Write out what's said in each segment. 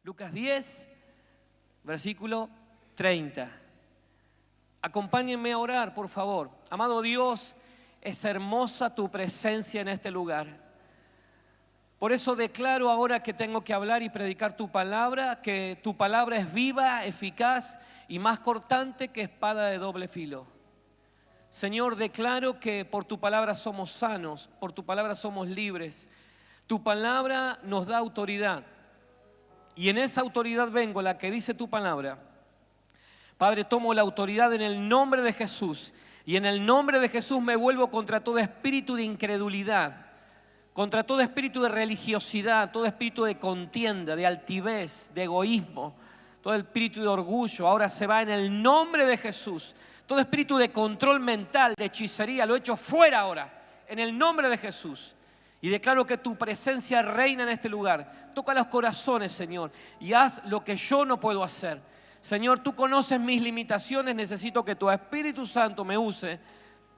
Lucas 10, versículo 30. Acompáñenme a orar, por favor. Amado Dios, es hermosa tu presencia en este lugar. Por eso declaro ahora que tengo que hablar y predicar tu palabra, que tu palabra es viva, eficaz y más cortante que espada de doble filo. Señor, declaro que por tu palabra somos sanos, por tu palabra somos libres. Tu palabra nos da autoridad y en esa autoridad vengo, la que dice tu palabra. Padre, tomo la autoridad en el nombre de Jesús y en el nombre de Jesús me vuelvo contra todo espíritu de incredulidad, contra todo espíritu de religiosidad, todo espíritu de contienda, de altivez, de egoísmo, todo espíritu de orgullo. Ahora se va en el nombre de Jesús. Todo espíritu de control mental, de hechicería, lo echo fuera ahora, en el nombre de Jesús. Y declaro que tu presencia reina en este lugar. Toca los corazones, Señor, y haz lo que yo no puedo hacer. Señor, tú conoces mis limitaciones, necesito que tu Espíritu Santo me use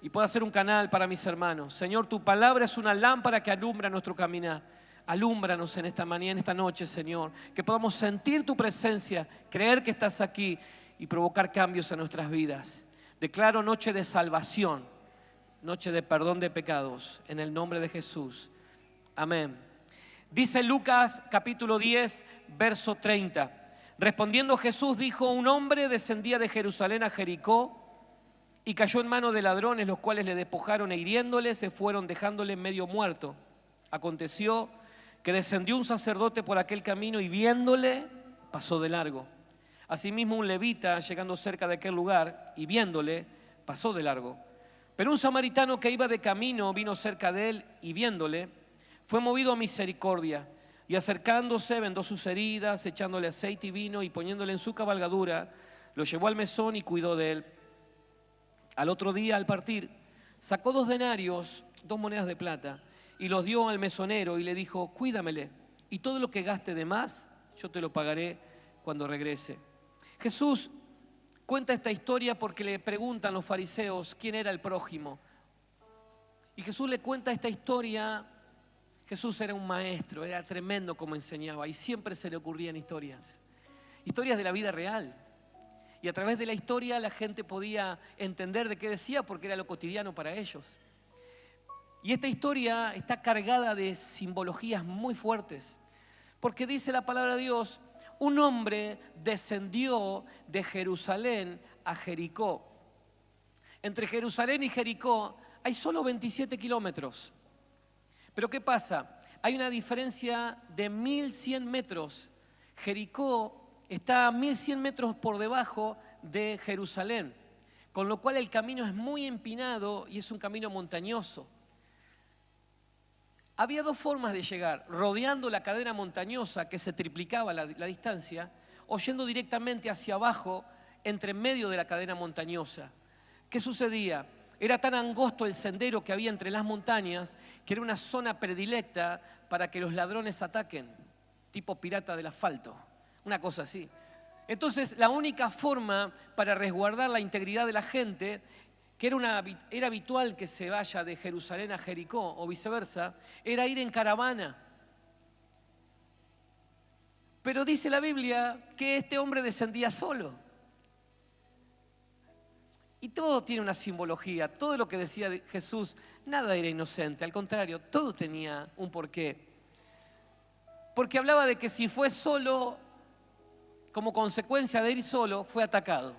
y pueda ser un canal para mis hermanos. Señor, tu palabra es una lámpara que alumbra nuestro caminar. Alúmbranos en esta mañana, en esta noche, Señor, que podamos sentir tu presencia, creer que estás aquí y provocar cambios en nuestras vidas. Declaro noche de salvación, noche de perdón de pecados, en el nombre de Jesús. Amén. Dice Lucas capítulo 10, verso 30. Respondiendo Jesús dijo: un hombre descendía de Jerusalén a Jericó y cayó en manos de ladrones, los cuales le despojaron e hiriéndole se fueron, dejándole medio muerto. Aconteció que descendió un sacerdote por aquel camino y viéndole pasó de largo. Asimismo un levita, llegando cerca de aquel lugar y viéndole, pasó de largo. Pero un samaritano que iba de camino vino cerca de él y viéndole, fue movido a misericordia. Y acercándose, vendó sus heridas, echándole aceite y vino y poniéndole en su cabalgadura, lo llevó al mesón y cuidó de él. Al otro día, al partir, sacó 2 denarios, 2 monedas de plata, y los dio al mesonero y le dijo: cuídamele, y todo lo que gaste de más, yo te lo pagaré cuando regrese. Jesús cuenta esta historia porque le preguntan los fariseos quién era el prójimo. Y Jesús le cuenta esta historia. Jesús era un maestro, era tremendo como enseñaba y siempre se le ocurrían historias de la vida real. Y a través de la historia la gente podía entender de qué decía porque era lo cotidiano para ellos. Y esta historia está cargada de simbologías muy fuertes porque dice la palabra de Dios: un hombre descendió de Jerusalén a Jericó. Entre Jerusalén y Jericó hay solo 27 kilómetros. Pero ¿qué pasa? Hay una diferencia de 1100 metros. Jericó está a 1100 metros por debajo de Jerusalén, con lo cual el camino es muy empinado y es un camino montañoso. Había 2 formas de llegar: rodeando la cadena montañosa que se triplicaba la distancia, o yendo directamente hacia abajo entre medio de la cadena montañosa. ¿Qué sucedía? Era tan angosto el sendero que había entre las montañas que era una zona predilecta para que los ladrones ataquen, tipo pirata del asfalto, una cosa así. Entonces la única forma para resguardar la integridad de la gente, que era habitual que se vaya de Jerusalén a Jericó o viceversa, era ir en caravana. Pero dice la Biblia que este hombre descendía solo. Y todo tiene una simbología. Todo lo que decía Jesús, nada era inocente. Al contrario, todo tenía un porqué. Porque hablaba de que si fue solo, como consecuencia de ir solo, fue atacado.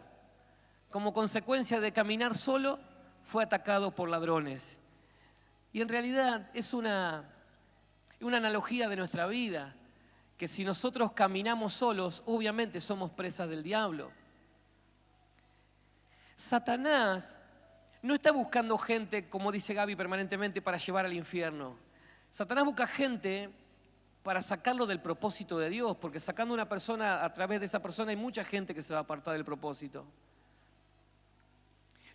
Como consecuencia de caminar solo, fue atacado por ladrones. Y en realidad es una analogía de nuestra vida. Que si nosotros caminamos solos, obviamente somos presas del diablo. Satanás no está buscando gente, como dice Gaby, permanentemente para llevar al infierno. Satanás busca gente para sacarlo del propósito de Dios, porque sacando a una persona, a través de esa persona hay mucha gente que se va a apartar del propósito.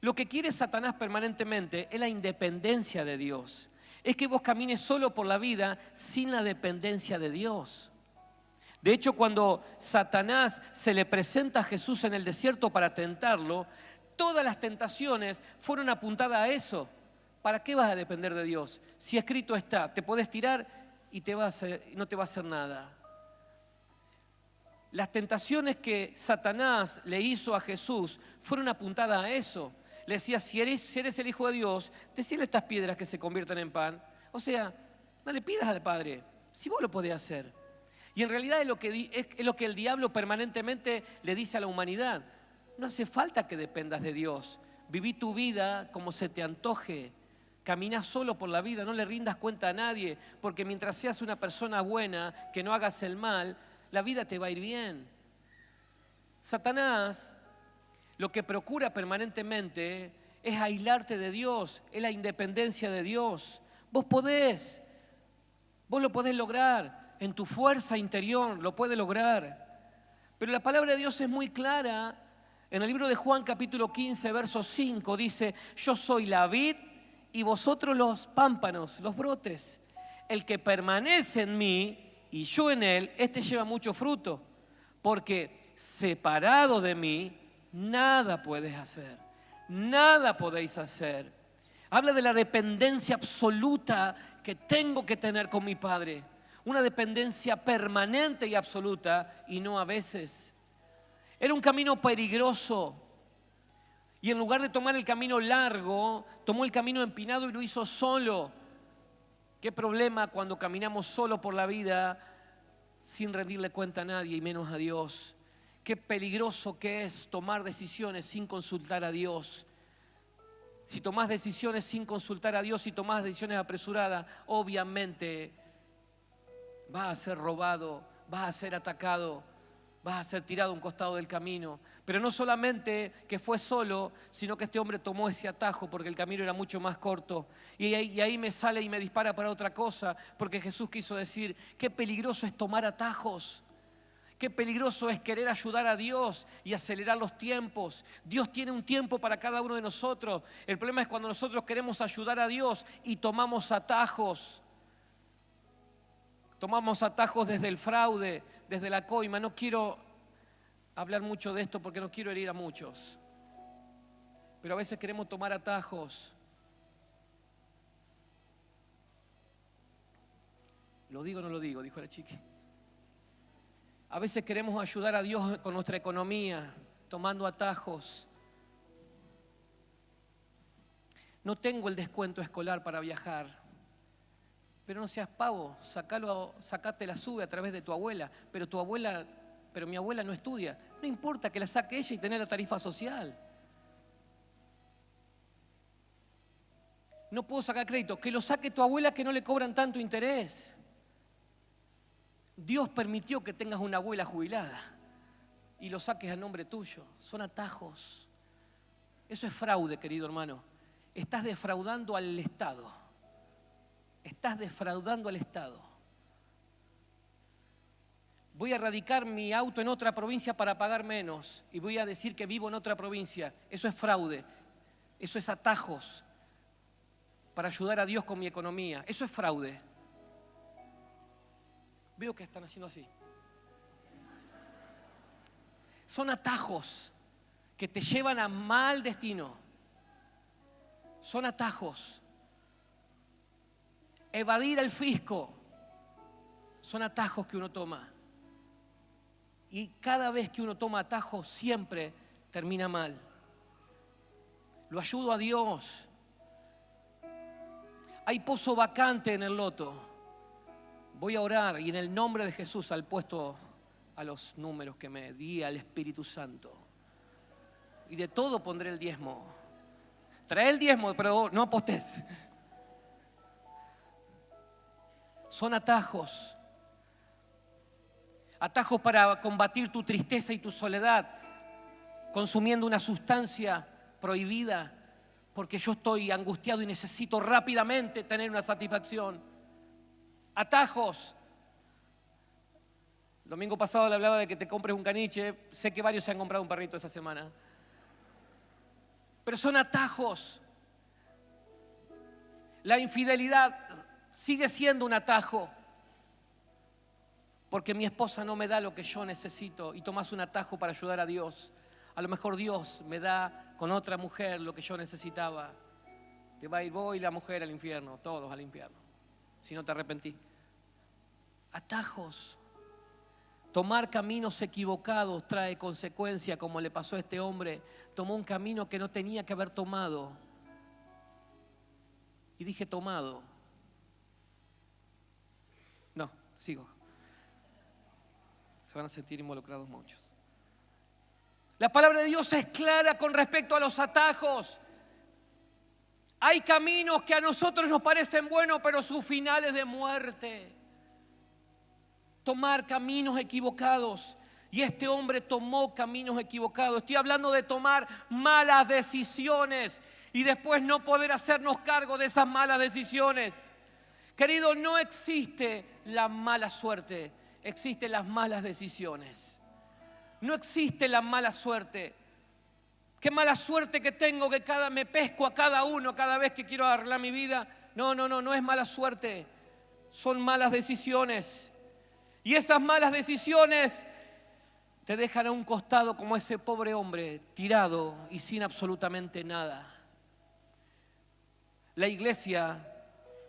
Lo que quiere Satanás permanentemente es la independencia de Dios. Es que vos camines solo por la vida sin la dependencia de Dios. De hecho, cuando Satanás se le presenta a Jesús en el desierto para tentarlo, todas las tentaciones fueron apuntadas a eso. ¿Para qué vas a depender de Dios? Si escrito está, te podés tirar y no te va a hacer nada. Las tentaciones que Satanás le hizo a Jesús fueron apuntadas a eso. Le decía, si eres el Hijo de Dios, decile a estas piedras que se conviertan en pan. O sea, no le pidas al Padre, si vos lo podés hacer. Y en realidad es lo que el diablo permanentemente le dice a la humanidad. No hace falta que dependas de Dios. Viví tu vida como se te antoje. Camina solo por la vida, no le rindas cuenta a nadie, porque mientras seas una persona buena, que no hagas el mal, la vida te va a ir bien. Satanás lo que procura permanentemente es aislarte de Dios, es la independencia de Dios. Vos lo podés lograr, en tu fuerza interior lo puedes lograr. Pero la palabra de Dios es muy clara. En el libro de Juan capítulo 15, verso 5 dice, yo soy la vid y vosotros los pámpanos, los brotes. El que permanece en mí y yo en él, este lleva mucho fruto, porque separado de mí, nada puedes hacer, nada podéis hacer. Habla de la dependencia absoluta que tengo que tener con mi Padre, una dependencia permanente y absoluta y no a veces. Era un camino peligroso y en lugar de tomar el camino largo, tomó el camino empinado y lo hizo solo. Qué problema cuando caminamos solo por la vida sin rendirle cuenta a nadie y menos a Dios. Qué peligroso que es tomar decisiones sin consultar a Dios. Si tomás decisiones sin consultar a Dios, si tomás decisiones apresuradas, obviamente vas a ser robado, vas a ser atacado, vas a ser tirado a un costado del camino. Pero no solamente que fue solo, sino que este hombre tomó ese atajo porque el camino era mucho más corto. Y ahí me sale y me dispara para otra cosa, porque Jesús quiso decir, qué peligroso es tomar atajos. Qué peligroso es querer ayudar a Dios y acelerar los tiempos. Dios tiene un tiempo para cada uno de nosotros. El problema es cuando nosotros queremos ayudar a Dios y tomamos atajos. Tomamos atajos desde el fraude, desde la coima. No quiero hablar mucho de esto porque no quiero herir a muchos. Pero a veces queremos tomar atajos. ¿Lo digo o no lo digo?, dijo la chica. A veces queremos ayudar a Dios con nuestra economía, tomando atajos. No tengo el descuento escolar para viajar. Pero no seas pavo, sacate la sube a través de tu abuela. Pero mi abuela no estudia. No importa que la saque ella y tener la tarifa social. No puedo sacar crédito, que lo saque tu abuela que no le cobran tanto interés. Dios permitió que tengas una abuela jubilada y lo saques a nombre tuyo. Son atajos. Eso es fraude, querido hermano. Estás defraudando al Estado. Estás defraudando al Estado. Voy a radicar mi auto en otra provincia para pagar menos y voy a decir que vivo en otra provincia. Eso es fraude. Eso es atajos para ayudar a Dios con mi economía. Eso es fraude. Veo que están haciendo así. Son atajos que te llevan a mal destino. Son atajos. Evadir al fisco. Son atajos que uno toma. Y cada vez que uno toma atajos siempre termina mal. Lo ayudo a Dios. Hay pozo vacante en el loto. Voy a orar y en el nombre de Jesús al puesto a los números que me di al Espíritu Santo. Y de todo pondré el diezmo. Trae el diezmo, pero no apostes. Son atajos. Atajos para combatir tu tristeza y tu soledad, consumiendo una sustancia prohibida, porque yo estoy angustiado y necesito rápidamente tener una satisfacción. Atajos. El domingo pasado le hablaba de que te compres un caniche. Sé que varios se han comprado un perrito esta semana. Pero son atajos. La infidelidad sigue siendo un atajo. Porque mi esposa no me da lo que yo necesito y tomas un atajo para ayudar a Dios. A lo mejor Dios me da con otra mujer lo que yo necesitaba. Te va a ir vos y la mujer al infierno, todos al infierno, si no te arrepentí. Atajos. Tomar caminos equivocados trae consecuencia, como le pasó a este hombre. Tomó un camino que no tenía que haber tomado. Y dije tomado. No, sigo. Se van a sentir involucrados muchos. La palabra de Dios es clara con respecto a los atajos. Hay caminos que a nosotros nos parecen buenos, pero su final es de muerte. Tomar caminos equivocados. Y este hombre tomó caminos equivocados. Estoy hablando de tomar malas decisiones y después no poder hacernos cargo de esas malas decisiones. Querido, no existe la mala suerte, existen las malas decisiones. No existe la mala suerte. Qué mala suerte que tengo que me pesco a cada uno cada vez que quiero arreglar mi vida. No es mala suerte. Son malas decisiones. Y esas malas decisiones te dejan a un costado como ese pobre hombre, tirado y sin absolutamente nada. La iglesia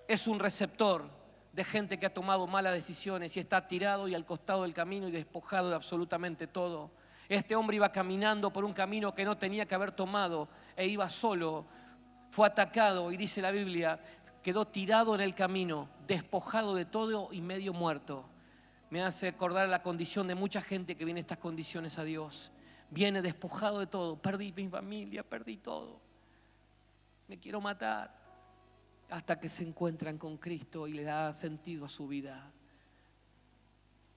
es un receptor de gente que ha tomado malas decisiones y está tirado y al costado del camino y despojado de absolutamente todo. Este hombre iba caminando por un camino que no tenía que haber tomado e iba solo. Fue atacado y dice la Biblia, quedó tirado en el camino, despojado de todo y medio muerto. Me hace acordar la condición de mucha gente que viene en estas condiciones a Dios. Viene despojado de todo. Perdí mi familia, perdí todo. Me quiero matar. Hasta que se encuentran con Cristo y le da sentido a su vida.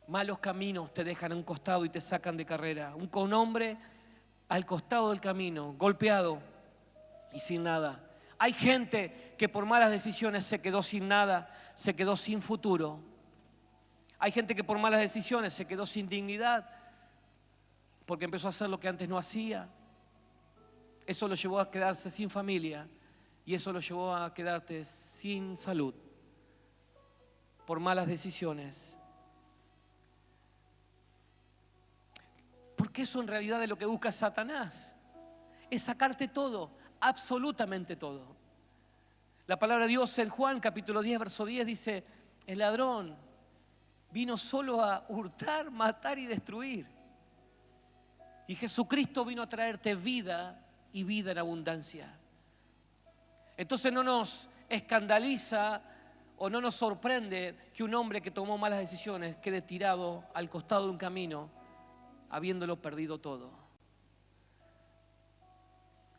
Malos caminos te dejan a un costado y te sacan de carrera. Un hombre al costado del camino, golpeado y sin nada. Hay gente que por malas decisiones se quedó sin nada, se quedó sin futuro. Hay gente que por malas decisiones se quedó sin dignidad porque empezó a hacer lo que antes no hacía. Eso lo llevó a quedarse sin familia y eso lo llevó a quedarte sin salud por malas decisiones. Porque eso en realidad es lo que busca Satanás. Es sacarte todo, absolutamente todo. La palabra de Dios en Juan capítulo 10, verso 10 dice, el ladrón vino solo a hurtar, matar y destruir. Y Jesucristo vino a traerte vida y vida en abundancia. Entonces no nos escandaliza o no nos sorprende que un hombre que tomó malas decisiones quede tirado al costado de un camino, habiéndolo perdido todo.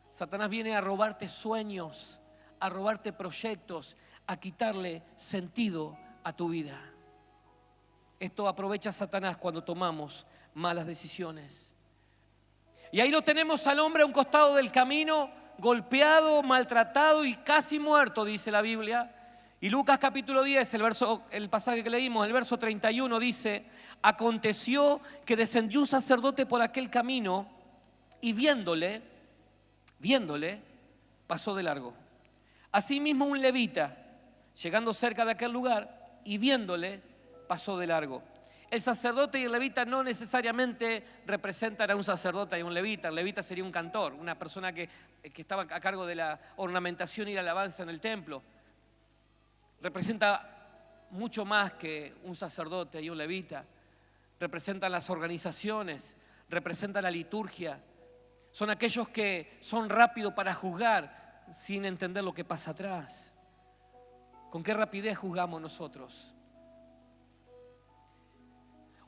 Satanás viene a robarte sueños, a robarte proyectos, a quitarle sentido a tu vida. Esto aprovecha Satanás cuando tomamos malas decisiones. Y ahí lo tenemos al hombre a un costado del camino, golpeado, maltratado y casi muerto, dice la Biblia. Y Lucas capítulo 10, el pasaje que leímos, el verso 31 dice, aconteció que descendió un sacerdote por aquel camino y viéndole, pasó de largo. Asimismo un levita, llegando cerca de aquel lugar y viéndole, pasó de largo. El sacerdote y el levita no necesariamente representan a un sacerdote y a un levita. El levita sería un cantor, una persona que estaba a cargo de la ornamentación y la alabanza en el templo. Representa mucho más que un sacerdote y un levita. Representan las organizaciones, representan la liturgia. Son aquellos que son rápidos para juzgar sin entender lo que pasa atrás. ¿Con qué rapidez juzgamos nosotros?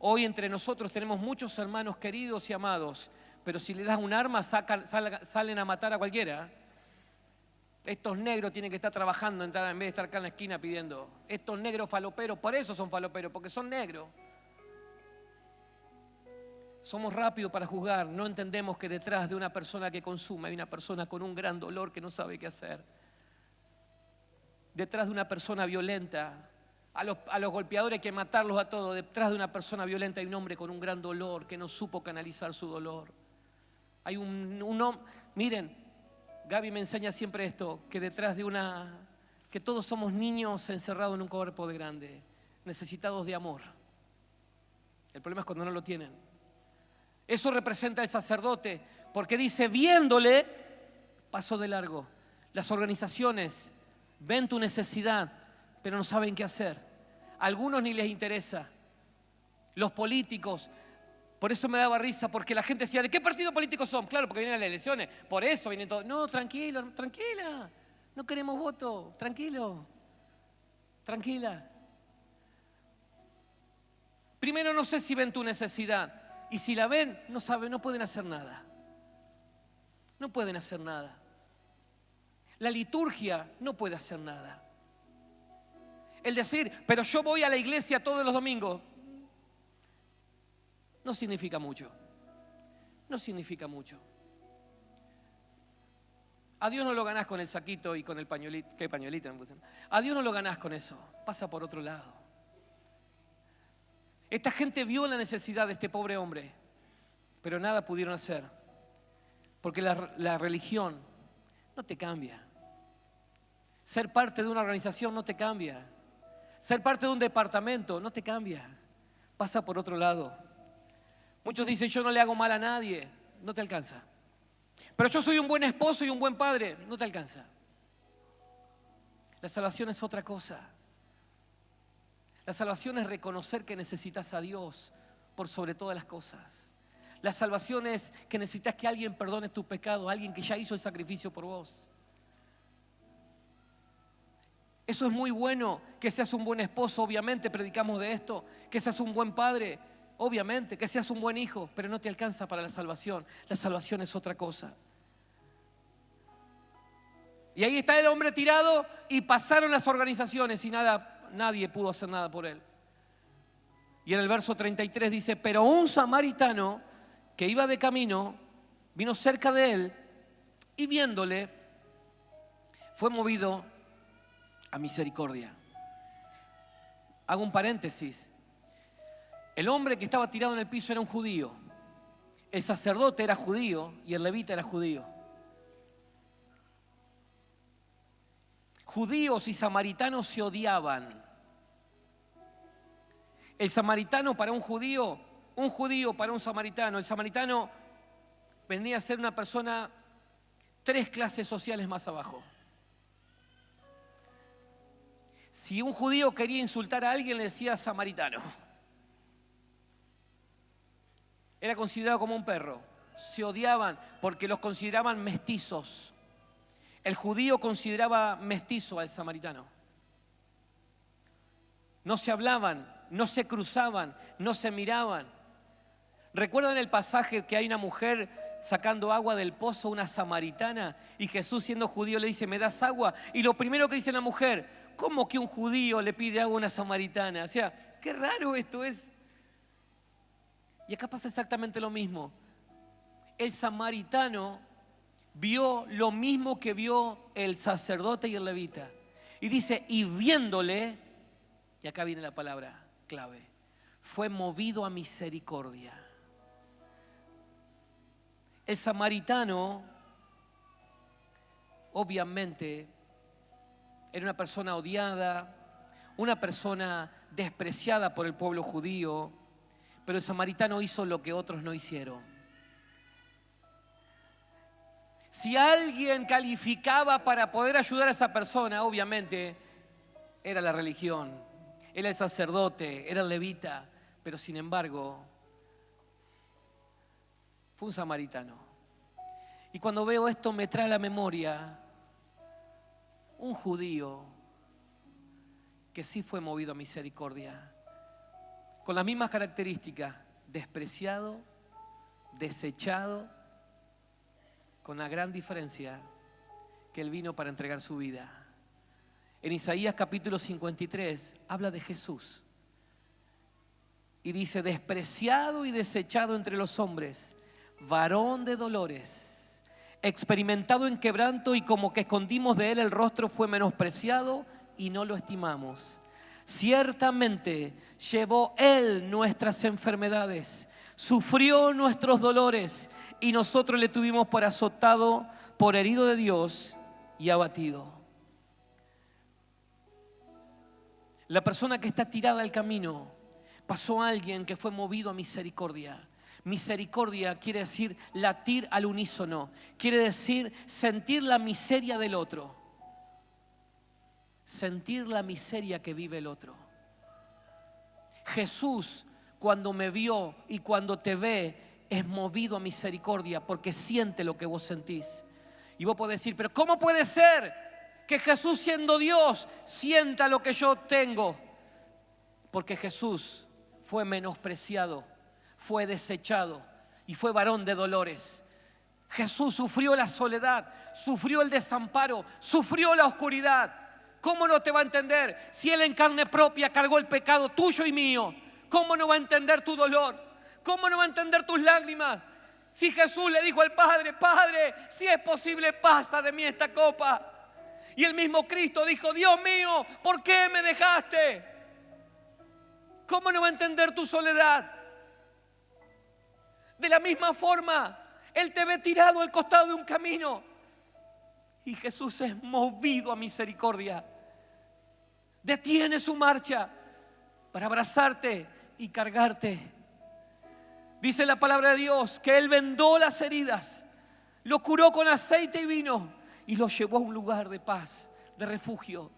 Hoy entre nosotros tenemos muchos hermanos queridos y amados, pero si le das un arma salen a matar a cualquiera. Estos negros tienen que estar trabajando en vez de estar acá en la esquina pidiendo. Estos negros faloperos, por eso son faloperos, porque son negros. Somos rápidos para juzgar, no entendemos que detrás de una persona que consume hay una persona con un gran dolor que no sabe qué hacer. Detrás de una persona violenta, a los golpeadores hay que matarlos a todos. Detrás de una persona violenta hay un hombre con un gran dolor que no supo canalizar su dolor. Hay miren, Gaby me enseña siempre esto, que detrás de que todos somos niños encerrados en un cuerpo de grande, necesitados de amor. El problema es cuando no lo tienen. Eso representa el sacerdote, porque dice, viéndole, pasó de largo. Las organizaciones ven tu necesidad, pero no saben qué hacer. A algunos ni les interesa. los políticos. Por eso me daba risa, porque la gente decía, ¿de qué partido político son? Claro, porque vienen las elecciones, por eso vienen todos. No, tranquilo, tranquila, no queremos voto, tranquilo, tranquila. Primero, no sé si ven tu necesidad, y si la ven, no saben, no pueden hacer nada. No pueden hacer nada. La liturgia no puede hacer nada. El decir, pero yo voy a la iglesia todos los domingos, no significa mucho. No significa mucho. A Dios no lo ganás con el saquito y con el pañuelito. ¿Qué pañuelito? A Dios no lo ganás con eso. Pasa por otro lado. Esta gente vio la necesidad de este pobre hombre, pero nada pudieron hacer. Porque la religión no te cambia. Ser parte de una organización no te cambia. Ser parte de un departamento no te cambia. Pasa por otro lado. Muchos dicen, yo no le hago mal a nadie. No te alcanza. Pero yo soy un buen esposo y un buen padre. No te alcanza. La salvación es otra cosa. La salvación es reconocer que necesitas a Dios por sobre todas las cosas. La salvación es que necesitas que alguien perdone tu pecado, alguien que ya hizo el sacrificio por vos. Eso es muy bueno, que seas un buen esposo, obviamente predicamos de esto, que seas un buen padre, obviamente, que seas un buen hijo, pero no te alcanza para la salvación. La salvación es otra cosa. Y ahí está el hombre tirado y pasaron las organizaciones y nadie pudo hacer nada por él. Y en el verso 33 dice, pero un samaritano que iba de camino vino cerca de él y viéndole fue movido a misericordia. Hago un paréntesis. El hombre que estaba tirado en el piso era un judío. El sacerdote era judío y el levita era judío. Judíos y samaritanos se odiaban. El samaritano para un judío para un samaritano. El samaritano venía a ser una persona 3 clases sociales más abajo. Si un judío quería insultar a alguien, le decía samaritano. Era considerado como un perro. Se odiaban porque los consideraban mestizos. El judío consideraba mestizo al samaritano. No se hablaban, no se cruzaban, no se miraban. ¿Recuerdan el pasaje que hay una mujer sacando agua del pozo, una samaritana? Y Jesús, siendo judío, le dice, ¿me das agua? Y lo primero que dice la mujer, ¿cómo que un judío le pide agua a una samaritana? O sea, qué raro esto es. Y acá pasa exactamente lo mismo. El samaritano vio lo mismo que vio el sacerdote y el levita. Y dice, y viéndole, y acá viene la palabra clave, fue movido a misericordia. El samaritano, obviamente, era una persona odiada, una persona despreciada por el pueblo judío, pero el samaritano hizo lo que otros no hicieron. Si alguien calificaba para poder ayudar a esa persona, obviamente era la religión, era el sacerdote, era el levita, pero sin embargo fue un samaritano. Y cuando veo esto me trae a la memoria un judío que sí fue movido a misericordia, con las mismas características, despreciado, desechado, con la gran diferencia que él vino para entregar su vida. En Isaías capítulo 53 habla de Jesús y dice, despreciado y desechado entre los hombres, varón de dolores, experimentado en quebranto, y como que escondimos de él el rostro, fue menospreciado y no lo estimamos. Ciertamente llevó él nuestras enfermedades, sufrió nuestros dolores, y nosotros le tuvimos por azotado, por herido de Dios y abatido. La persona que está tirada al camino, pasó a alguien que fue movido a misericordia. Misericordia quiere decir latir al unísono, quiere decir sentir la miseria del otro, sentir la miseria que vive el otro. Jesús, cuando me vio y cuando te ve, es movido a misericordia porque siente lo que vos sentís. Y vos podés decir, pero ¿cómo puede ser que Jesús, siendo Dios, sienta lo que yo tengo? Porque Jesús fue menospreciado, fue desechado y fue varón de dolores. Jesús sufrió la soledad, sufrió el desamparo, sufrió la oscuridad. ¿Cómo no te va a entender si Él en carne propia cargó el pecado tuyo y mío? ¿Cómo no va a entender tu dolor? ¿Cómo no va a entender tus lágrimas? Si Jesús le dijo al Padre, Padre, si es posible, pasa de mí esta copa. Y el mismo Cristo dijo, Dios mío, ¿por qué me dejaste? ¿Cómo no va a entender tu soledad? De la misma forma, Él te ve tirado al costado de un camino y Jesús es movido a misericordia. Detiene su marcha para abrazarte y cargarte. Dice la palabra de Dios que Él vendó las heridas, lo curó con aceite y vino y lo llevó a un lugar de paz, de refugio.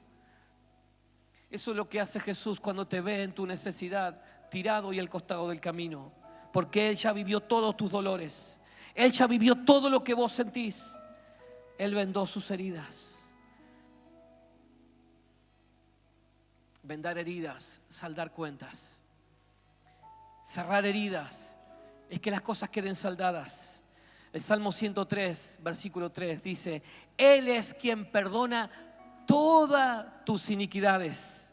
Eso es lo que hace Jesús cuando te ve en tu necesidad, tirado y al costado del camino. Porque Él ya vivió todos tus dolores. Él ya vivió todo lo que vos sentís. Él vendó sus heridas. Vendar heridas, saldar cuentas. Cerrar heridas es que las cosas queden saldadas. El Salmo 103, versículo 3 dice: Él es quien perdona todas tus iniquidades,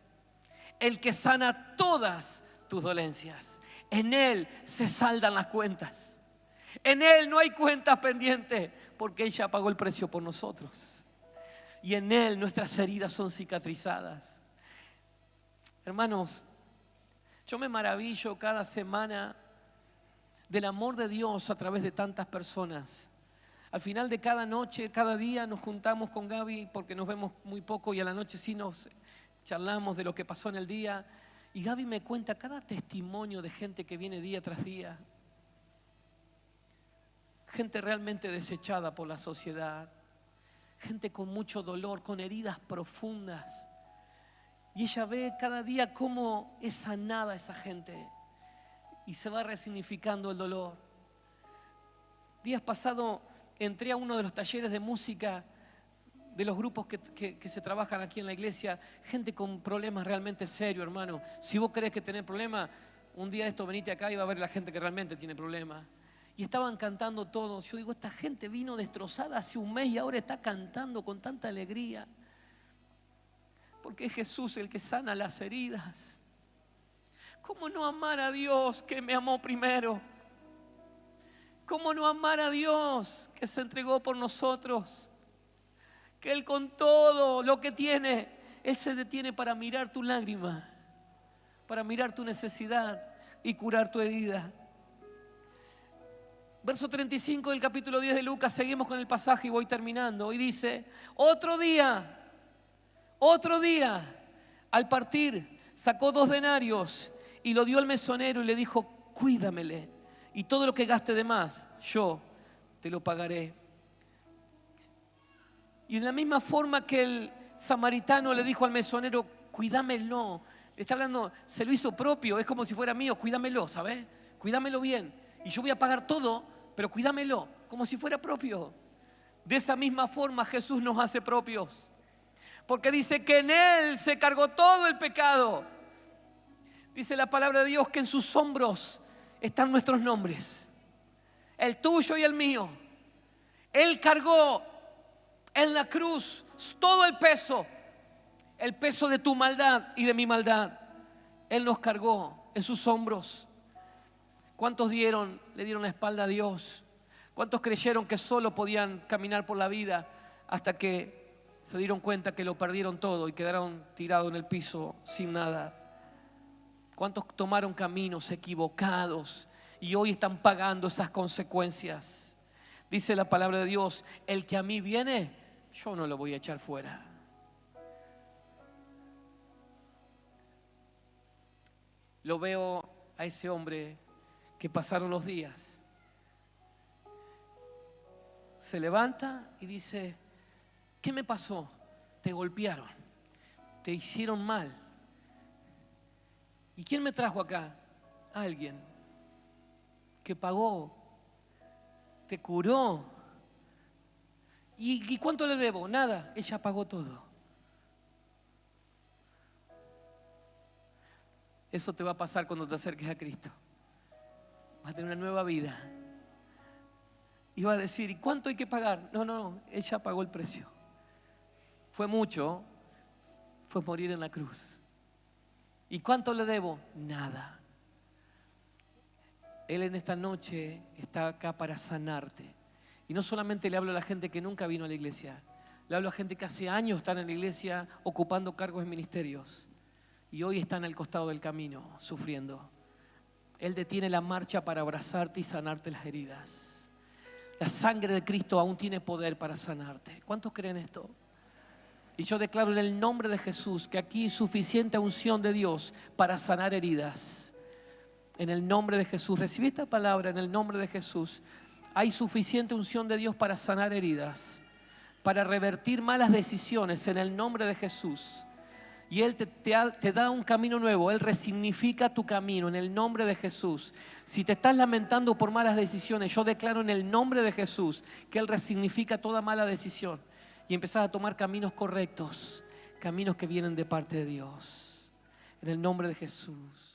el que sana todas tus dolencias. En Él se saldan las cuentas. En Él no hay cuentas pendientes, porque Él ya pagó el precio por nosotros. Y en Él nuestras heridas son cicatrizadas. Hermanos, yo me maravillo cada semana del amor de Dios a través de tantas personas. Al final de cada noche, cada día nos juntamos con Gaby porque nos vemos muy poco y a la noche sí nos charlamos de lo que pasó en el día. Y Gaby me cuenta cada testimonio de gente que viene día tras día. Gente realmente desechada por la sociedad. Gente con mucho dolor, con heridas profundas. Y ella ve cada día cómo es sanada esa gente y se va resignificando el dolor. Días pasados entré a uno de los talleres de música de los grupos que se trabajan aquí en la iglesia. Gente con problemas realmente serios, hermano. Si vos crees que tenés problemas, un día de esto venite acá y va a ver la gente que realmente tiene problemas. Y estaban cantando todos. Yo digo, esta gente vino destrozada hace un mes y ahora está cantando con tanta alegría. Porque es Jesús el que sana las heridas. ¿Cómo no amar a Dios que me amó primero? ¿Cómo no amar a Dios que se entregó por nosotros? Que Él con todo lo que tiene, Él se detiene para mirar tu lágrima, para mirar tu necesidad y curar tu herida. Verso 35 del capítulo 10 de Lucas, seguimos con el pasaje y voy terminando. Y dice, otro día, al partir, sacó 2 denarios y lo dio al mesonero y le dijo, cuídamele, y todo lo que gaste de más, yo te lo pagaré. Y de la misma forma que el samaritano le dijo al mesonero, cuídamelo, le está hablando, se lo hizo propio, es como si fuera mío, cuídamelo, ¿sabes? Cuídamelo bien, y yo voy a pagar todo, pero cuídamelo, como si fuera propio. De esa misma forma Jesús nos hace propios, porque dice que en Él se cargó todo el pecado. Dice la palabra de Dios que en sus hombros están nuestros nombres, el tuyo y el mío. Él cargó en la cruz todo el peso de tu maldad y de mi maldad. Él nos cargó en sus hombros. ¿Cuántos le dieron la espalda a Dios? ¿Cuántos creyeron que solo podían caminar por la vida hasta que se dieron cuenta que lo perdieron todo y quedaron tirados en el piso sin nada? ¿Cuántos tomaron caminos equivocados y hoy están pagando esas consecuencias? Dice la palabra de Dios, el que a mí viene, yo no lo voy a echar fuera. Lo veo a ese hombre que pasaron los días. Se levanta y dice, ¿qué me pasó? Te golpearon, te hicieron mal. ¿Y quién me trajo acá? alguien que pagó, te curó. ¿Y cuánto le debo? Nada, ella pagó todo. Eso te va a pasar cuando te acerques a Cristo. Vas a tener una nueva vida. Y vas a decir, ¿y cuánto hay que pagar? No, ella pagó el precio. Fue mucho, fue morir en la cruz. ¿Y cuánto le debo? Nada. Él en esta noche está acá para sanarte. Y no solamente le hablo a la gente que nunca vino a la iglesia, le hablo a gente que hace años están en la iglesia ocupando cargos en ministerios y hoy están al costado del camino sufriendo. Él detiene la marcha para abrazarte y sanarte las heridas. La sangre de Cristo aún tiene poder para sanarte. ¿Cuántos creen esto? Y yo declaro en el nombre de Jesús que aquí hay suficiente unción de Dios para sanar heridas. En el nombre de Jesús, recibí esta palabra en el nombre de Jesús. Hay suficiente unción de Dios para sanar heridas, para revertir malas decisiones en el nombre de Jesús. Y Él te da un camino nuevo. Él resignifica tu camino en el nombre de Jesús. Si te estás lamentando por malas decisiones, yo declaro en el nombre de Jesús que Él resignifica toda mala decisión y empezás a tomar caminos correctos, caminos que vienen de parte de Dios. En el nombre de Jesús.